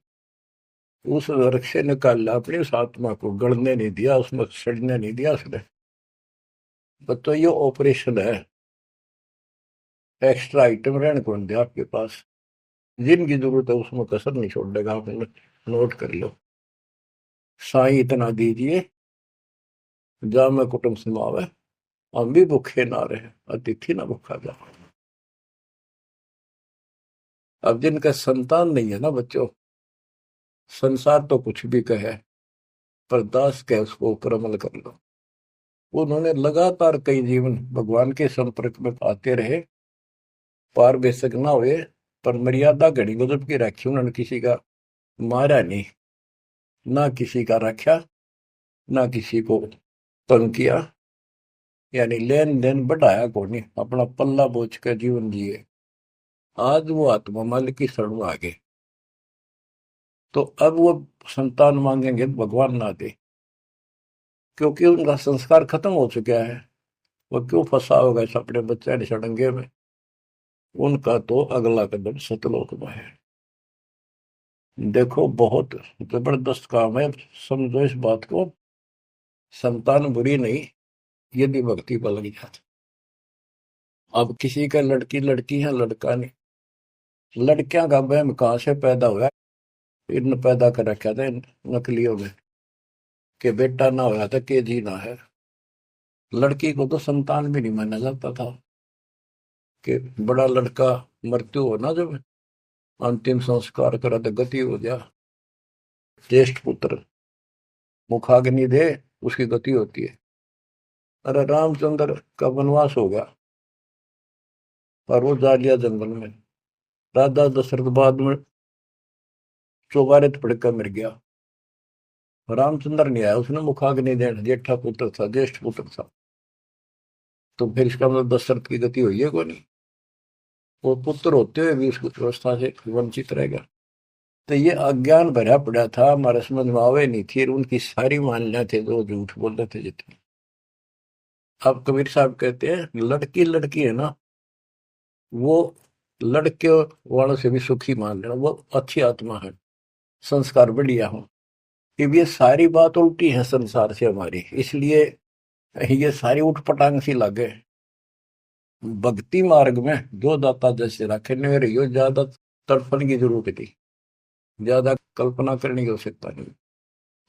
उस नरक से निकाल अपनी उस आत्मा को, गड़ने नहीं दिया, उसमें सड़ने नहीं दिया उसने। तो ये ऑपरेशन है। एक्स्ट्रा आइटम रहने कौन दिया आपके पास? जिनकी जरूरत है उसमें कसर नहीं छोड़ेगा, आप नोट कर लो। साईं इतना दीजिए, जा मैं कुटुंब समावे, हम भी भूखे ना रहे, अतिथि ना भूखा जा। अब जिनका संतान नहीं है ना बच्चों, संसार तो कुछ भी कहे, पर दास के उसको ऊपर अमल कर लो। उन्होंने लगातार कई जीवन भगवान के संपर्क में आते रहे, पार बेशक ना हुए, पर मर्यादा घड़ी गजब की रखी उन्होंने। किसी का मारा नहीं, ना किसी का रखा, ना किसी को तंग किया, यानी लेन देन बढ़ाया को नहीं, अपना पल्ला बोझ कर जीवन जिए। आज वो आत्मा मालिक की शरण में आ गए, तो अब वो संतान मांगेंगे तो भगवान ना दे, क्योंकि उनका संस्कार खत्म हो चुका है। वो क्यों फंसा होगा इस अपने बच्चे ने सड़ंगे में? उनका तो अगला कदम सतलोक में है। देखो बहुत जबरदस्त काम है, समझो इस बात को। संतान बुरी नहीं, यदि भक्ति पर लग जाती। अब किसी का लड़की लड़की है, लड़का नहीं। लड़कियां का वहम कहाँ से पैदा हुआ? इन पैदा कर रखा था इन नकलियों में, कि बेटा ना होया था के जी ना है। लड़की को तो संतान भी नहीं माना जाता था, कि बड़ा लड़का मृत्यु हो ना, जब अंतिम संस्कार करा तो गति हो गया, ज्येष्ठ पुत्र मुखाग्नि दे, उसकी गति होती है। अरे रामचंद्र का वनवास हो गया और वो जा लिया जंगल में। राजा दशरथ बाद में चौबारे पड़कर मर गया। रामचंद्र नहीं आया, उसने मुखाग्नि देना, जेठा पुत्र था, ज्येष्ठ पुत्र था। तो फिर इसका मतलब दशरथ की गति हुई है को नहीं? वो पुत्र होते हुए भी उसकी व्यवस्था से वंचित रहेगा। तो ये अज्ञान भरा पड़ा था, हमारे समझ में आवे नहीं थी, उनकी सारी मान्यता थे जो झूठ बोलते थे जितने। अब कबीर साहब कहते हैं लड़की लड़की है ना, वो लड़के वालों से भी सुखी मान लेना, वो अच्छी आत्मा है, संस्कार बढ़िया हो। अब ये सारी बात उल्टी है संसार से हमारी, इसलिए ये सारी उठपटांग सी लगे। भक्ति मार्ग में जो दाता जैसे रखे ने रहियो, ज्यादा तड़पण की जरूरत थी, ज्यादा कल्पना करने की आवश्यकता नहीं।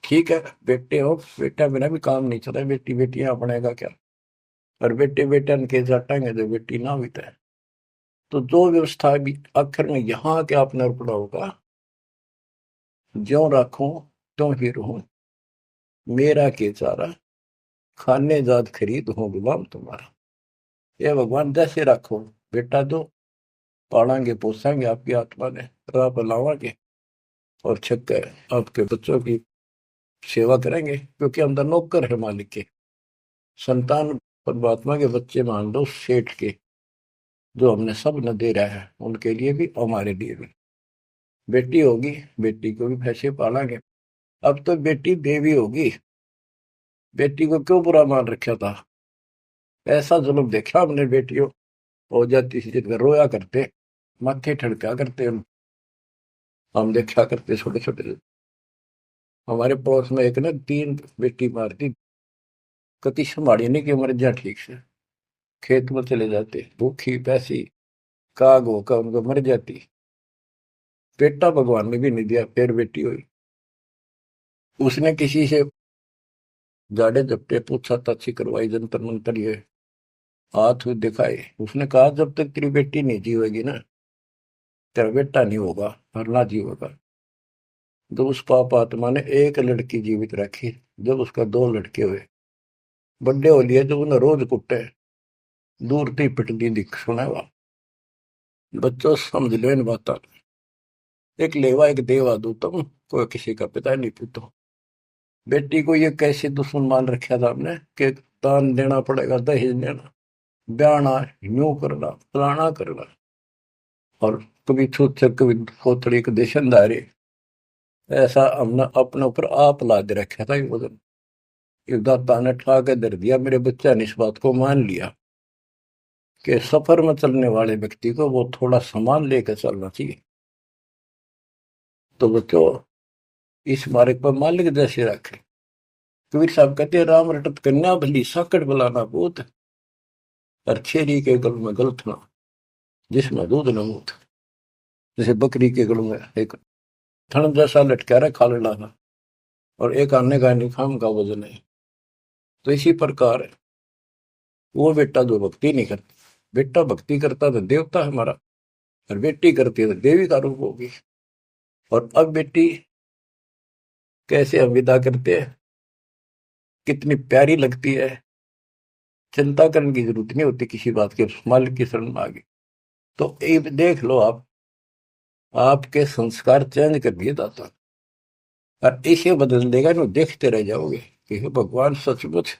ठीक है, बेटे हो, बेटा बिना भी काम नहीं चला, बेटी बेटियां अपनेगा क्या? और बेटे बेटा के जाटेंगे जो बेटी ना बीता है। तो जो व्यवस्था भी आखिर में यहाँ के आपने अर्पणा होगा, ज्यो राखूं त्यों ही रहूं, मेरा के चारा, खाने जात खरीद हूं गुलाम तुम्हारा। ये भगवान जैसे रखो, बेटा दो, पालेंगे पोसेंगे आपकी आत्मा ने, राह पर लावांगे, और छक्कर आपके बच्चों की सेवा करेंगे, क्योंकि हम तो नौकर है मालिक के। संतान परमात्मा के बच्चे मान लो, सेठ के, जो हमने सब न दे रहा है, उनके लिए भी हमारे लिए भी। बेटी होगी, बेटी को भी पैसे पालेंगे। अब तो बेटी देवी होगी, बेटी को क्यों बुरा मान रखा था? ऐसा जुल्म देखा हमने, बेटियों हो जाती थी जिनका रोया करते, माथे ठड़का करते हम देखा करते छोटे छोटे। हमारे पड़ोस में एक ने 3 बेटी मार दी, कति संभाली नहीं कि मर जा ठीक से, खेत में चले जाते भूखी पैसी, काग होकर उनको मर जाती। बेटा भगवान ने भी नहीं दिया, फिर बेटी हुई। उसने किसी से जाड़े जपटे पूछा ताछी करवाई, जंतर मंतर ये हाथ दिखाए, उसने कहा जब तक तेरी बेटी नहीं जीवेगी ना, तेरा बेटा नहीं होगा, मरना जीवेगा। तो उस पाप आत्मा ने एक लड़की जीवित रखी, जब उसका 2 लड़के हुए, बड्डे हो लिए, जब उन्हें रोज कुटे, दूर थी पिटती दिख सुनेगा। बच्चों समझ लो इन बात। एक लेवा एक देवा दूतम, कोई किसी का पिता नहीं पूतो। बेटी को ये कैसे दुश्मन मान रखा था हमने, कि दान देना पड़ेगा, दहेज देना, ब्याना, यूं करना, फलाना करना, और कभी छूत से कभी खोतड़ी के देशनदारी। ऐसा हमने अपने ऊपर आप लाद रखा था ये वजन। एक दाता ने ठा के दर दिया, मेरे बच्चा ने इस बात को मान लिया कि सफर में चलने वाले व्यक्ति को वो थोड़ा सामान लेकर चलना चाहिए। तो बच्चों, इस मार्ग पर मालिक जैसे रखे। कबीर साहब कहते हैं, राम रटत कन्या भली साकट बुलाना पूत, और छेरी के गल में गलत ना, जिसमें दूध न मूत। जैसे बकरी के गल में एक थन जैसा लटका रहा खाल लाना, और एक आने का निखाम का वजन है। तो इसी प्रकार वो बेटा जो भक्ति नहीं करता, बेटा भक्ति करता तो देवता हमारा, और बेटी करती है तो देवी का रूप होगी। और अब बेटी कैसे हम विदा करते हैं, कितनी प्यारी लगती है, चिंता करने की जरूरत नहीं होती किसी बात की, मालिक की शरण में आ गई तो एक देख लो आप, आपके संस्कार चेंज कर दिए दाता, और इसे बदल देगा ना, देखते रह जाओगे कि हे भगवान सचमुच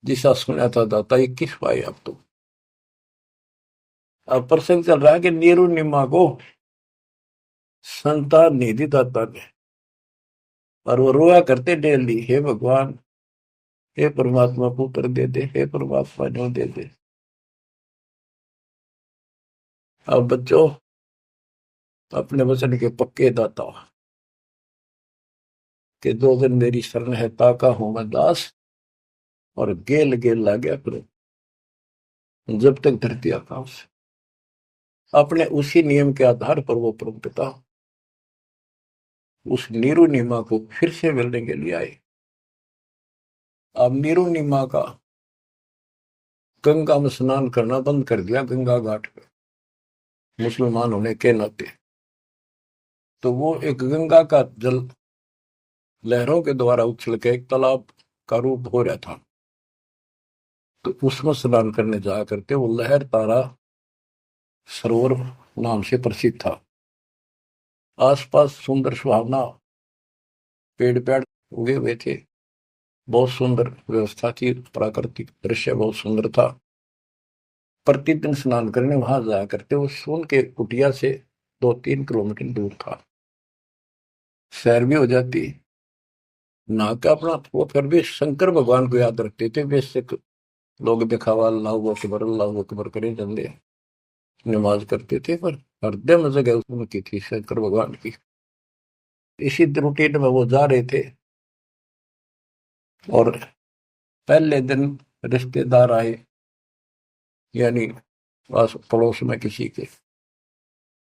जिसा सुना था दाता, ये किस पाए आप तो। अब प्रसंग चल रहा है कि नीरू निमा को संतान नहीं दी दाता ने, और वो रोया करते डेली, हे भगवान, हे परमात्मा पुत्र दे दे, हे परमात्मा जो दे दे। अब बच्चों, अपने वचन के पक्के दाता, कि दो दिन मेरी शरण है, ताका हूं मैं दास, और गेल गेल ला गया करो जब तक धरती आकाश। अपने उसी नियम के आधार पर वो परम पिता उस नीरू नीमा को फिर से मिलने के लिए आए। अब नीरू नीमा का गंगा में स्नान करना बंद कर दिया, गंगा घाट पे, मुसलमान होने के नाते। तो वो एक गंगा का जल लहरों के द्वारा उछल के एक तालाब का रूप हो रहा था। तो उसमें स्नान करने जाया करते, वो लहर तारा सरोवर नाम से प्रसिद्ध था। आसपास सुंदर सुहावना पेड़ पेड़ उगे हुए थे, बहुत सुंदर व्यवस्था थी, प्राकृतिक दृश्य बहुत सुंदर था। प्रतिदिन स्नान करने वहां जाया करते, वो सोन के कुटिया से 2-3 किलोमीटर दूर था। सैर भी हो जाती, नहा के अपना, वो फिर भी शंकर भगवान को याद रखते थे। बेशक लोग दिखावा अल्लाह अकबर करे चंदे नमाज करते थे, पर हृदय में जगह उनकी थी शंकर भगवान की। इसी रूटीन में वो जा रहे थे, और पहले दिन रिश्तेदार आए, यानी पास पड़ोस में किसी के।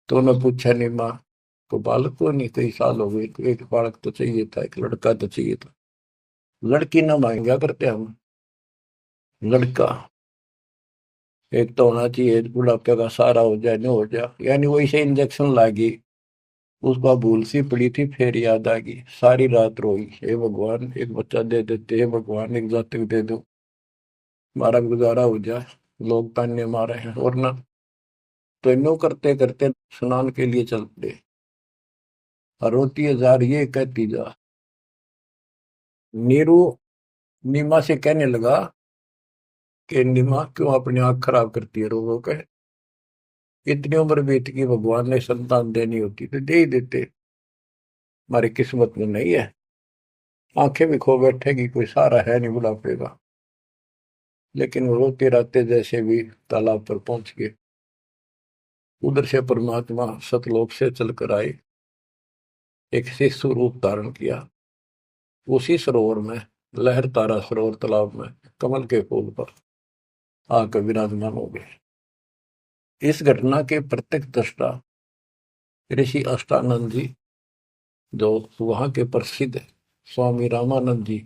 तो उन्होंने पूछा, नहीं माँ को बालक को नहीं, कई साल हो गए, एक बालक तो चाहिए था, एक लड़का तो चाहिए था। लड़की ना मांगा करते हम, लड़का एक तो होना चाहिए, बुढ़ापे का सहारा हो जाए, नहीं हो जाए, यानी वही से इंजेक्शन लागी, उसका भूल सी पड़ी थी, फिर याद आ गई, सारी रात रोई, हे भगवान एक बच्चा दे देते, हे भगवान एक जातक दे दो, हमारा गुजारा हो जाए, लोग ताने मारे हैं। और ना तो इनो करते करते स्नान के लिए चल पड़े, और रोती है जा रही है, कहती जा। नीरू नीमा से कहने लगा कि नीमा क्यों अपनी आंख खराब करती है, रो के इतनी उम्र बीत गई, भगवान ने संतान देनी होती तो दे ही देते, हमारी किस्मत में नहीं है, आंखें भी खो बैठेगी, कोई सहारा है नहीं बुढ़ापे का। लेकिन वो रोते रहते जैसे भी तालाब पर पहुंच गए। उधर से परमात्मा सतलोक से चलकर आए, एक शिशु रूप धारण किया, उसी सरोवर में, लहर तारा सरोवर तालाब में कमल के फूल पर आकर विराजमान हो गए। इस घटना के प्रत्यक्ष दृष्टा ऋषि अष्टानंद जी, जो वहां के प्रसिद्ध स्वामी रामानंद जी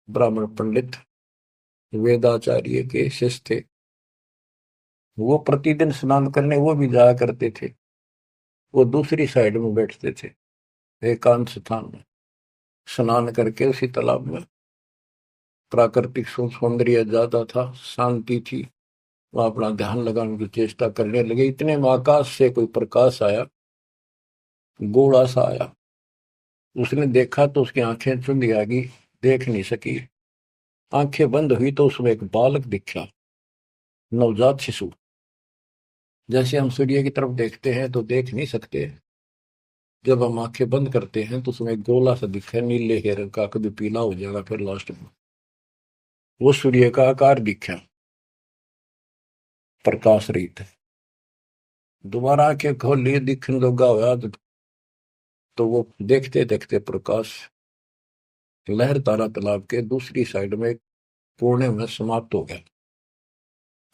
ब्राह्मण पंडित वेदाचार्य के शिष्य थे, वो प्रतिदिन स्नान करने वो भी जाया करते थे। वो दूसरी साइड में बैठते थे, एकांत स्थान में, स्नान करके उसी तालाब में। प्राकृतिक सौंदर्य ज्यादा था, शांति थी, वह अपना ध्यान लगाने की चेष्टा करने लगे। इतने में आकाश से कोई प्रकाश आया, गोला सा आया। उसने देखा तो उसकी आंखें चुंधी आ गई, देख नहीं सकी। आंखें बंद हुई तो उसमें एक बालक दिखा, नवजात शिशु। जैसे हम सूर्य की तरफ देखते हैं तो देख नहीं सकते, जब हम आंखें बंद करते हैं तो उसमें एक गोला सा दिखा, नीले के रंग का, कभी पीला हो जाएगा फिर लास्ट में। वो सूर्य का आकार दिखा, प्रकाश रहित। दोबारा आंखें खोल लिए, दिखने लगा हुआ तो तो वो देखते देखते प्रकाश लहर तारा तालाब के दूसरी साइड में कोने में समाप्त हो गया।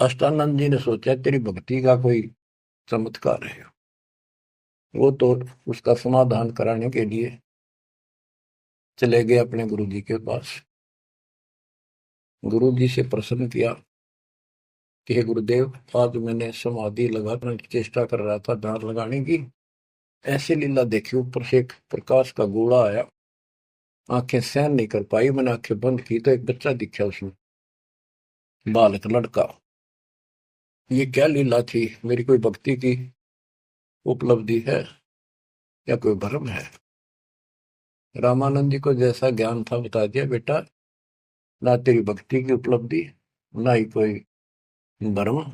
अष्टानंद जी ने सोचा तेरी भक्ति का कोई चमत्कार है। वो तो उसका समाधान कराने के लिए चले गए अपने गुरु जी के पास। गुरु जी से प्रश्न किया कि हे गुरुदेव, आज मैंने समाधि लगाने की चेष्टा कर रहा था ध्यान लगाने की, ऐसे लीला देखी, ऊपर से एक प्रकाश का गोला आया, आंखें सहन नहीं कर पाई, मैंने आंखें बंद की तो एक बच्चा दिखा उसमें, बालक लड़का। ये क्या लीला थी? मेरी कोई भक्ति की उपलब्धि है या कोई भ्रम है? रामानंद जी को जैसा ज्ञान था बता दिया, बेटा ना तेरी भक्ति की उपलब्धि ना ही कोई भ्रम।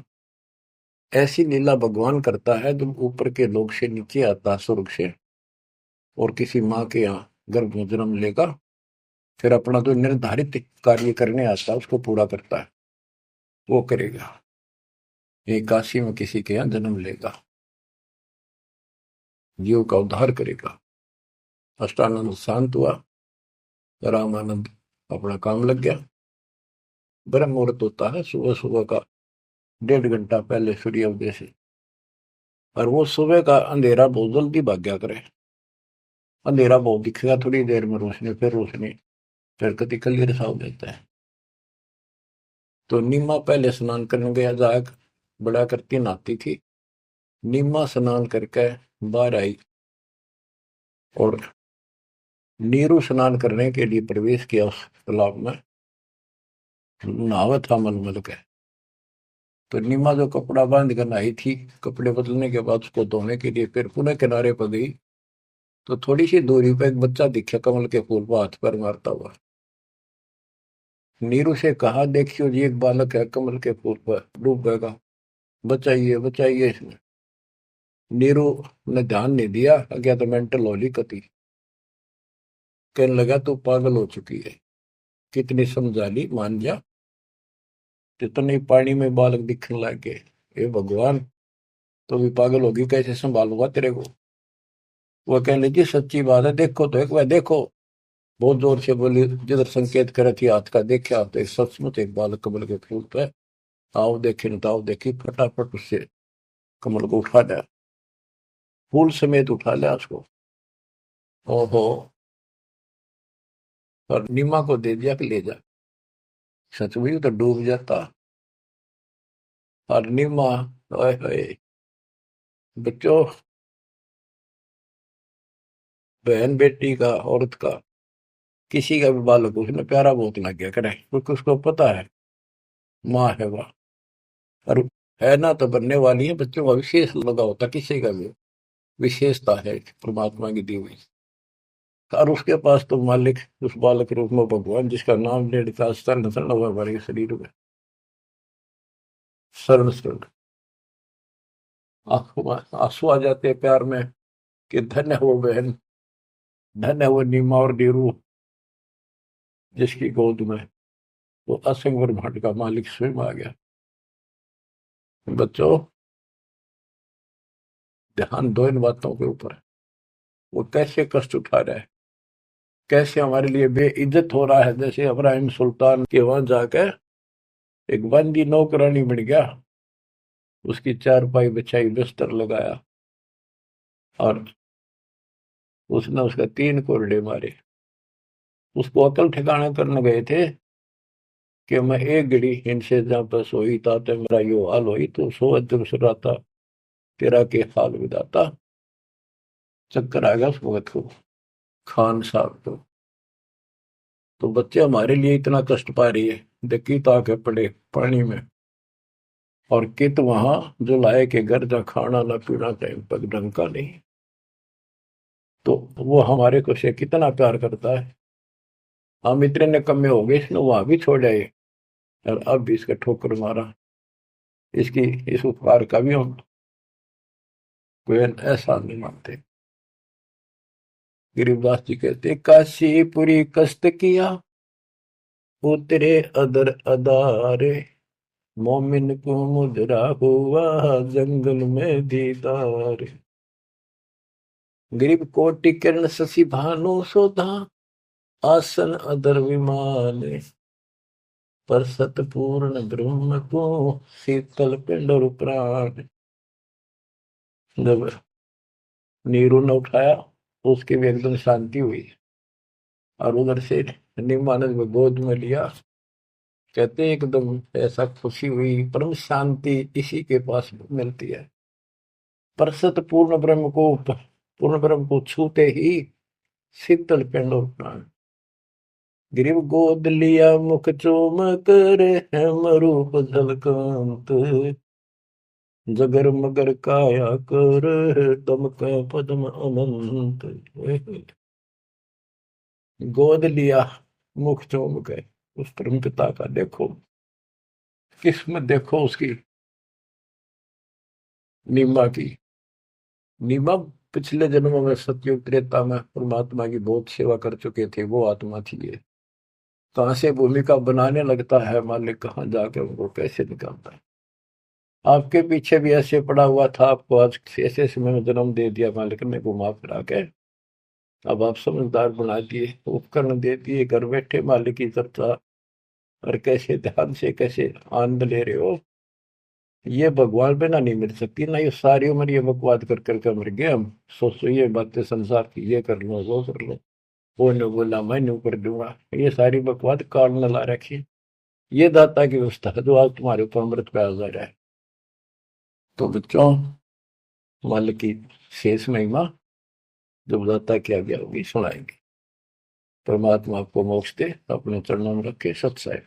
ऐसी लीला भगवान करता है जब ऊपर के लोक से नीचे आता, स्वर्ग से, और किसी माँ के यहाँ गर्भ में जन्म लेगा, फिर अपना जो निर्धारित कार्य करने आता है उसको पूरा करता है, वो करेगा। ये काशी में किसी के यहाँ जन्म लेगा, जीव का उद्धार करेगा। अष्टानंद शांत हुआ, रामानंद अपना काम लग गया। ब्रह्म मुहूर्त होता है सुबह सुबह का 1.5 घंटा पहले सूर्योदय से, और वो सुबह का अंधेरा बहुत जल्दी भाग गया करे। अंधेरा बहुत दिखेगा, थोड़ी देर में रोशनी, फिर रोशनी, फिर कभी क्लियर सा हो जाता है। तो नीमा पहले स्नान करने गया, जाग बड़ा करती नहाती थी। नीमा स्नान करके बाहर आई और नीरू स्नान करने के लिए प्रवेश किया उस तालाब में। नहावा था मलमल के। तो नीमा जो कपड़ा बांध कर नहाई थी, कपड़े बदलने के बाद उसको धोने के लिए फिर पुनः किनारे पर गई, तो थोड़ी सी दूरी पर एक बच्चा दिखा कमल के फूल पर हाथ पर मारता हुआ। नीरू से कहा, देखियो जी एक बालक है कमल के फूल पर डूब गएगा, बचाइए बचाइए इसमें। नीरू ने ध्यान नहीं दिया, अज्ञात तो मेंटल होली कती, कहने लगा तू पागल हो चुकी है, कितनी समझा ली, मान जा। जितने पानी में बालक दिखने लग गए, हे भगवान, तो भी पागल होगी, कैसे संभालूंगा तेरे को? वो कहने लगी सच्ची बात है, देखो तो एक बार देखो। बहुत जोर से बोली, जिधर संकेत करे थी हाथ का, देखा तो एक सचमुच एक बालक कमल के फूल पे, आओ देखे न ताओ देखी, फटाफट उससे कमल को उठा लिया, फूल समेत उठा लिया उसको। ओहो, और नीमा को दे दिया कि ले जा। सच में तो डूब जाता। और नीमा, ओए होए, बच्चों, बहन बेटी का, औरत का, किसी का भी बालक उसने प्यारा बहुत लग गया करे, क्योंकि उसको पता है माँ है वह, और है ना तो बनने वाली है। बच्चों का विशेष लगा होता, किसी का भी विशेषता है परमात्मा की दी हुई। और उसके पास तो मालिक उस बालक रूप में भगवान, जिसका नाम ले लिखा शरण शरण हुआ हमारे शरीर में, शरण शरण। आंसू आ जाते हैं प्यार में कि धन्य है वो बहन, धन्य है वो नीमा और नीरू, जिसकी गोद में वो असंग ब्रह्मांड का मालिक स्वयं आ गया। बच्चों, ध्यान दो इन बातों के ऊपर। वो कैसे कष्ट उठा रहा है, कैसे हमारे लिए बेइज्जत हो रहा है। जैसे इब्राहिम सुल्तान के वहां जाकर एक बंदी नौकरानी बन गया, उसकी चारपाई बिछाई, बिस्तर लगाया, और उसने उसका 3 कोरडे मारे। उसको अकल ठिकाना करने गए थे कि मैं एक घड़ी इनसे जहाँ पर सोई था तो मेरा यो हाल होई, तो सो दुसराता तेरा के हाल विदाता। चक्कर आ गया उस वक्त को, खान साहब को। तो बच्चे हमारे लिए इतना कष्ट पा रही है, देखी ताके पड़े पानी में, और कित वहां जो लाए के घर जा खाना ना पीना टाइम पर ढंग का नहीं। तो वो हमारे को से कितना प्यार करता है। हम इतने निकम्मे हो गए, इसने वहां भी छोड़ आए और अब भी इसका ठोकर मारा। इसकी इस उपकार का भी हम कोई ऐसा नहीं मानते। गरीबदास जी कहते, काशीपुरी कष्ट किया उतरे अदर अदारे, मोमिन को मुजरा हुआ जंगल में दीदार। गरीब कोटि किरण शशि भानु सोधा, आसन अदर विमान, पर सतपूर्ण ब्रह्म को शीतल पिंड और प्राण। जब नीरू ने उठाया तो उसकी भी एकदम शांति हुई, और उधर से निमानंद में गोद में लिया। कहते एकदम ऐसा खुशी हुई, परम शांति इसी के पास मिलती है। पर सतपूर्ण ब्रह्म को, पूर्ण ब्रह्म को छूते ही शीतल पिंड और प्राण। गिरिव गोद लिया मुख चोम कर, हेम रूप झलकांत, जगर मगर काया कर, तम का पद्म अनंत। गोद लिया मुख चूम के उस परम पिता का, देखो किस्मत, देखो उसकी नीमा की। नीमा पिछले जन्मों में सतयुग त्रेता में परमात्मा की बहुत सेवा कर चुके थे, वो आत्मा थी ये। कहां से भूमिका बनाने लगता है मालिक, कहाँ जाके उनको कैसे निकालता है। आपके पीछे भी ऐसे पड़ा हुआ था, आपको आज ऐसे समय में जन्म दे दिया मालिक ने घुमा फिरा के। अब आप समझदार बना दिए, उपकरण दे दिए, घर बैठे मालिक की चर्चा, और कैसे ध्यान से कैसे आनंद ले रहे हो। ये भगवान बिना नहीं मिल सकती ना। ये सारी उम्र ये बकवाद कर करके मर गए हम। सोचो ये बातें संसार की, ये कर लो वो कर लो, वो ने बोला मैं नहीं कर दूंगा, ये सारी बकवाद काल न ला रखी। ये दाता की व्यवस्था है जो आज तुम्हारे ऊपर अमृत पे आ जा रहा है। तो बच्चों, मालिक की शेष महिमा जब दाता की आज्ञा होगी सुनाएंगे। परमात्मा आपको मोक्ष दे, अपने चरणों में रखे। सत साहिब।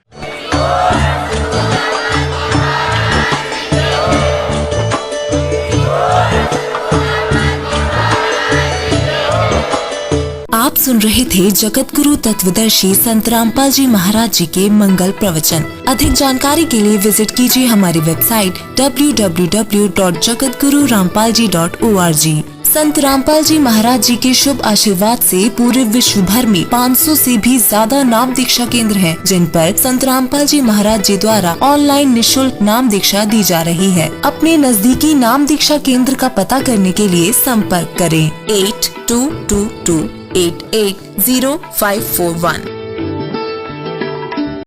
आप सुन रहे थे जगत गुरु तत्वदर्शी संत रामपाल जी महाराज जी के मंगल प्रवचन। अधिक जानकारी के लिए विजिट कीजिए हमारी वेबसाइट www.jagatgururampalji.org। संत रामपाल जी महाराज जी के शुभ आशीर्वाद से पूरे विश्व भर में 500 से भी ज्यादा नाम दीक्षा केंद्र हैं, जिन पर संत रामपाल जी महाराज जी द्वारा ऑनलाइन निशुल्क नाम दीक्षा दी जा रही है। अपने नजदीकी नाम दीक्षा केंद्र का पता करने के लिए संपर्क करें 8222880541।